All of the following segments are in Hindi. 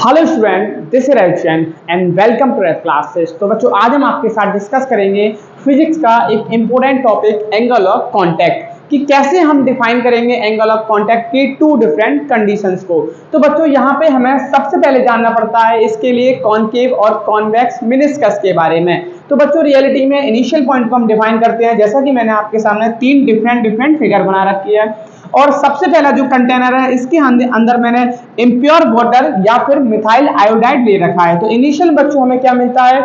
Hello student, this is Ravichand and welcome to our classes. तो बच्चों, आज हम आपके साथ डिस्कस करेंगे फिजिक्स का एक important topic angle of contact, कि कैसे हम डिफाइन करेंगे एंगल ऑफ कांटेक्ट के टू डिफरेंट कंडीशंस को। तो बच्चों, यहाँ पे हमें सबसे पहले जानना पड़ता है इसके लिए कॉनकेव और कॉन्वेक्स मेनिस्कस के बारे में। तो बच्चों, रियलिटी में इनिशियल पॉइंट को हम डिफाइन करते हैं, जैसा कि मैंने आपके सामने तीन डिफरेंट फिगर बना रखी है। और सबसे पहला जो कंटेनर है, इसके अंदर मैंने इम्प्योर वाटर या फिर मिथाइल आयोडाइड ले रखा है। तो इनिशियल बच्चों हमें क्या मिलता है,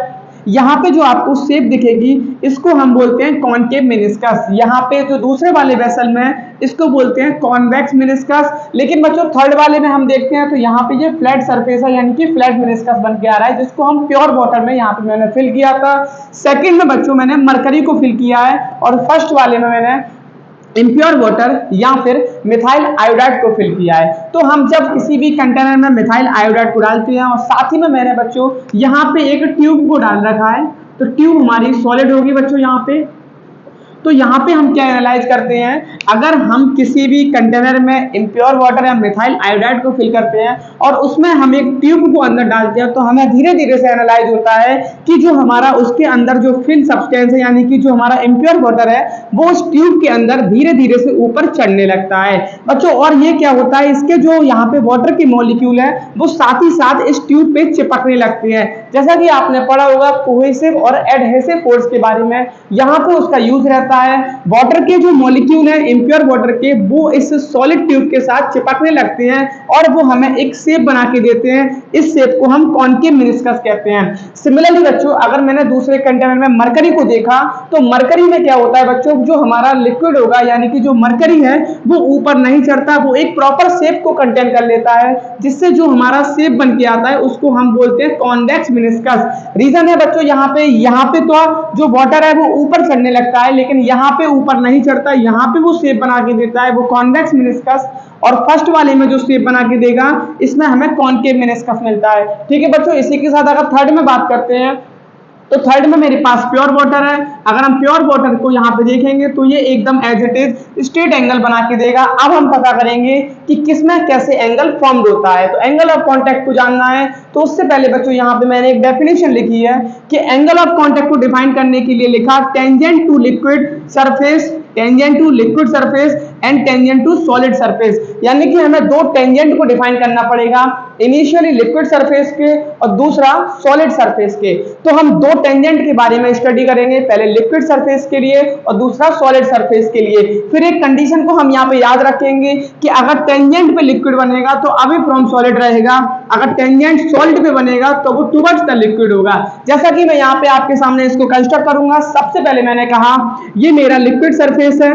यहाँ पे जो आपको शेप दिखेगी इसको हम बोलते हैं कॉनकेव मेनिस्कस। यहाँ पे जो दूसरे वाले वेसल में इसको बोलते हैं कॉन्वेक्स मेनिस्कस। लेकिन बच्चों, थर्ड वाले में हम देखते हैं तो यहाँ पे ये फ्लैट सरफेस है, यानी कि फ्लैट मेनिस्कस बन के आ रहा है, जिसको हम प्योर वाटर में यहाँ पे मैंने फिल किया था। सेकेंड में बच्चों मैंने मरकरी को फिल किया है, और फर्स्ट वाले में मैंने इम्प्योर वाटर या फिर मिथाइल आयोडाइड को फिल किया है। तो हम जब किसी भी कंटेनर में मिथाइल आयोडाइड को डालते हैं, और साथ ही में मैंने बच्चों यहाँ पे एक ट्यूब को डाल रखा है, तो ट्यूब हमारी सॉलिड होगी बच्चों यहाँ पे। तो यहाँ पे हम क्या एनालाइज करते हैं, अगर हम किसी भी कंटेनर में इम्प्योर वाटर या मिथाइल आयोडाइड को फिल करते हैं और उसमें हम एक ट्यूब को अंदर डालते हैं, तो हमें धीरे धीरे से एनालाइज होता है कि जो हमारा उसके अंदर जो फिल सब्सटेंस है, यानी कि जो हमारा इम्प्योर वाटर है, वो उस ट्यूब के अंदर धीरे धीरे से ऊपर चढ़ने लगता है बच्चों। और ये क्या होता है, इसके जो यहाँ पे वाटर के मॉलिक्यूल है वो साथ ही साथ इस ट्यूब पे चिपकने लगते हैं। जैसा कि आपने पढ़ा होगा कोहेसिव और एडहेसिव फोर्स के बारे में, यहाँ पे उसका यूज रहता है। वाटर के जो मॉलिक्यूल है इम्प्योर वाटर के, वो इस सॉलिड ट्यूब के साथ चिपकने लगते हैं और वो हमें एक शेप बना के देते हैं। इस शेप को हम कॉनकेव मेनिस्कस कहते हैं। सिमिलरली बच्चों, अगर मैंने दूसरे कंटेनर में मरकरी को देखा, तो मरकरी में क्या होता है बच्चों, जो हमारा लिक्विड होगा यानी कि जो मरकरी है वो ऊपर नहीं चढ़ता, वो एक प्रॉपर शेप को कंटेन कर लेता है, जिससे जो हमारा शेप बन के आता है उसको हम बोलते हैं कॉन्वेक्स मेनिस्कस। रीजन है बच्चों, यहाँ पे तो जो वाटर है वो ऊपर चढ़ने लगता है, लेकिन यहाँ पे ऊपर नहीं चढ़ता, यहाँ पे वो शेप बना के देता है, वो कॉन्वेक्स मेनिस्कस। और फर्स्ट वाले में जो शेप बना के देगा, इसमें हमें कॉनकेव मेनिस्कस मिलता है। ठीक है बच्चों, इसी के साथ अगर थर्ड में बात करते हैं, तो थर्ड में मेरे पास प्योर वाटर है। अगर हम प्योर वाटर को यहाँ पे देखेंगे तो ये एकदम as it is straight angle बना के देगा। अब हम पता करेंगे कि किसमें कैसे एंगल फॉर्म्ड होता है। तो एंगल ऑफ कांटेक्ट को जानना है, तो उससे पहले बच्चों यहाँ पे मैंने एक डेफिनेशन लिखी है कि एंगल ऑफ कांटेक्ट को डिफाइन करने के लिए लिखा tangent to liquid surface, tangent to liquid surface and tangent to solid surface. यानी कि हमें दो टेंजेंट को डिफाइन करना पड़ेगा, इनिशियली लिक्विड सरफेस के और दूसरा सॉलिड सरफेस के। तो हम दो टेंजेंट के बारे में स्टडी करेंगे, पहले लिक्विड सरफेस के लिए और दूसरा सॉलिड सरफेस के लिए। फिर एक कंडीशन को हम यहाँ पे याद रखेंगे कि अगर टेंजेंट पे लिक्विड बनेगा तो अवे फ्रॉम सॉलिड रहेगा, अगर टेंजेंट सॉलिड पे बनेगा तो वो टुवर्ड्स द लिक्विड होगा। जैसा कि मैं यहाँ पे आपके सामने इसको कंस्ट्रक्ट करूंगा। सबसे पहले मैंने कहा ये मेरा लिक्विड सरफेस है,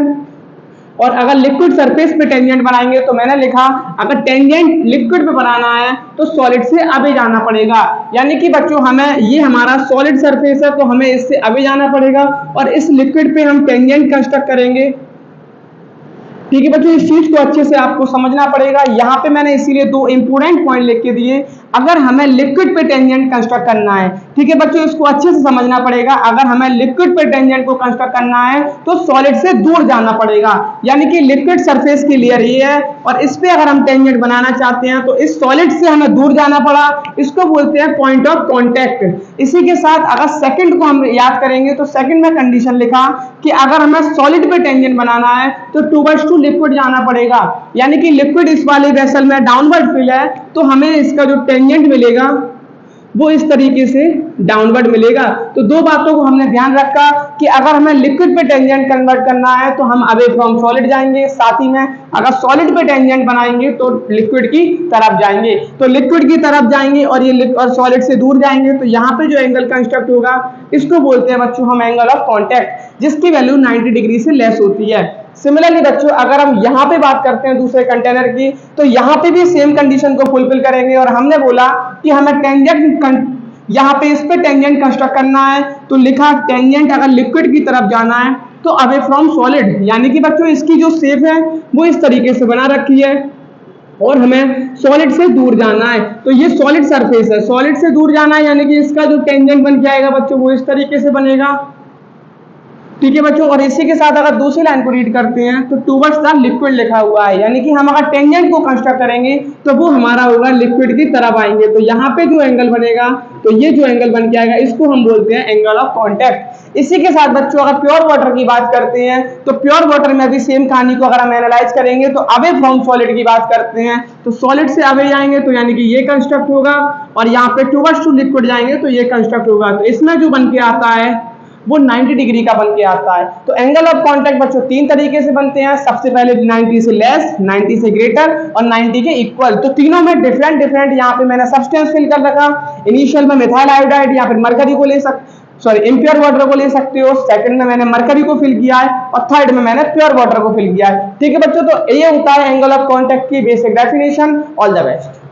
और अगर लिक्विड सरफेस पे टेंजेंट बनाएंगे तो मैंने लिखा अगर टेंजेंट लिक्विड पे बनाना है तो सॉलिड से अवे जाना पड़ेगा। यानी कि बच्चों, हमें ये हमारा सॉलिड सरफेस है तो हमें इससे अवे जाना पड़ेगा, और इस लिक्विड पे हम टेंजेंट कंस्ट्रक्ट करेंगे। ठीक है बच्चों, इस चीज को अच्छे से आपको समझना पड़ेगा। यहाँ पे मैंने इसीलिए दो इंपोर्टेंट पॉइंट लिख के दिए। अगर हमें लिक्विड पे टेंजेंट कंस्ट्रक्ट करना है, ठीक है बच्चों, इसको अच्छे से समझना पड़ेगा। अगर हमें लिक्विड पे टेंजेंट को कंस्ट्रक्ट करना है तो सॉलिड से दूर जाना पड़ेगा, यानी कि लिक्विड सरफेस की लेयर ये है, और इस पे अगर हम टेंजेंट बनाना चाहते हैं तो इस सॉलिड से हमें दूर जाना पड़ा, इसको बोलते हैं पॉइंट ऑफ कॉन्टेक्ट। इसी के साथ अगर सेकंड को हम याद करेंगे तो सेकंड में कंडीशन लिखा कि अगर हमें सॉलिड पे टेंजेंट बनाना है तो टुवर्ड्स टू लिक्विड जाना पड़ेगा, यानी कि लिक्विड इस वाले वेसल में डाउनवर्ड फिल है, तो हमें इसका जो टेंजेंट मिलेगा वो इस तरीके से डाउनवर्ड मिलेगा। तो दो बातों को हमने ध्यान रखा कि अगर हमें लिक्विड पे टेंजेंट कन्वर्ट करना है तो हम अवे फ्रॉम सॉलिड जाएंगे, साथ ही में अगर सॉलिड पे टेंजेंट बनाएंगे तो लिक्विड की तरफ जाएंगे। तो लिक्विड की तरफ जाएंगे और ये और सॉलिड से दूर जाएंगे, तो यहाँ पे जो एंगल कंस्ट्रक्ट होगा इसको बोलते हैं बच्चों हम एंगल ऑफ कांटेक्ट, जिसकी वैल्यू 90 डिग्री से लेस होती है। सिमिलरली बच्चों, अगर हम यहाँ पे बात करते हैं दूसरे कंटेनर की, तो यहाँ पे भी सेम कंडीशन को फुलफिल करेंगे, और हमने बोला कि हमें टेंजेंट यहाँ पे इस पे टेंजेंट कंस्ट्रक्ट करना है, तो लिखा टेंजेंट अगर लिक्विड की तरफ जाना है तो अवे फ्रॉम सॉलिड, यानी कि बच्चों इसकी जो शेप है वो इस तरीके से बना रखी है, और हमें सॉलिड से दूर जाना है। तो ये सॉलिड सरफेस है, सॉलिड से दूर जाना है, यानी कि इसका जो टेंजेंट बन के आएगा बच्चों वो इस तरीके से बनेगा। ठीक है बच्चों, और इसी के साथ अगर दूसरी लाइन को रीड करते हैं तो टूवर्ड्स द लिक्विड लिखा हुआ है, यानी कि हम अगर टेंजेंट को कंस्ट्रक्ट करेंगे तो वो हमारा होगा लिक्विड की तरफ आएंगे। तो यहाँ पे जो एंगल बनेगा, तो ये जो एंगल बन के आएगा इसको हम बोलते हैं एंगल ऑफ कॉन्टैक्ट। इसी के साथ बच्चों अगर प्योर वाटर की बात करते हैं तो प्योर वाटर में भी सेम कहानी को अगर हम एनालाइज करेंगे तो अवे फ्रॉम सॉलिड की बात करते हैं तो सॉलिड से अवे जाएंगे तो यानी कि ये कंस्ट्रक्ट होगा, और यहाँ पे टूवर्ड्स टू लिक्विड जाएंगे तो ये कंस्ट्रक्ट होगा। तो इसमें जो बन के आता है वो 90 डिग्री का बन के आता है। तो एंगल ऑफ कांटेक्ट बच्चों तीन तरीके से बनते हैं, सबसे पहले 90 से लेस, 90 से ग्रेटर और 90 के इक्वल। तो तीनों में डिफरेंट डिफरेंट यहाँ पे मैंने सब्सटेंस फिल कर रखा। इनिशियल में मिथाइल आयोडाइड या फिर मरकरी को ले इम्प्योर वाटर को ले सकते हो, सेकंड में मैंने मरकरी को फिल किया है और थर्ड में मैंने प्योर वाटर को फिल किया है। ठीक है बच्चों, तो ये होता है एंगल ऑफ कांटेक्ट की basic definition. All the best.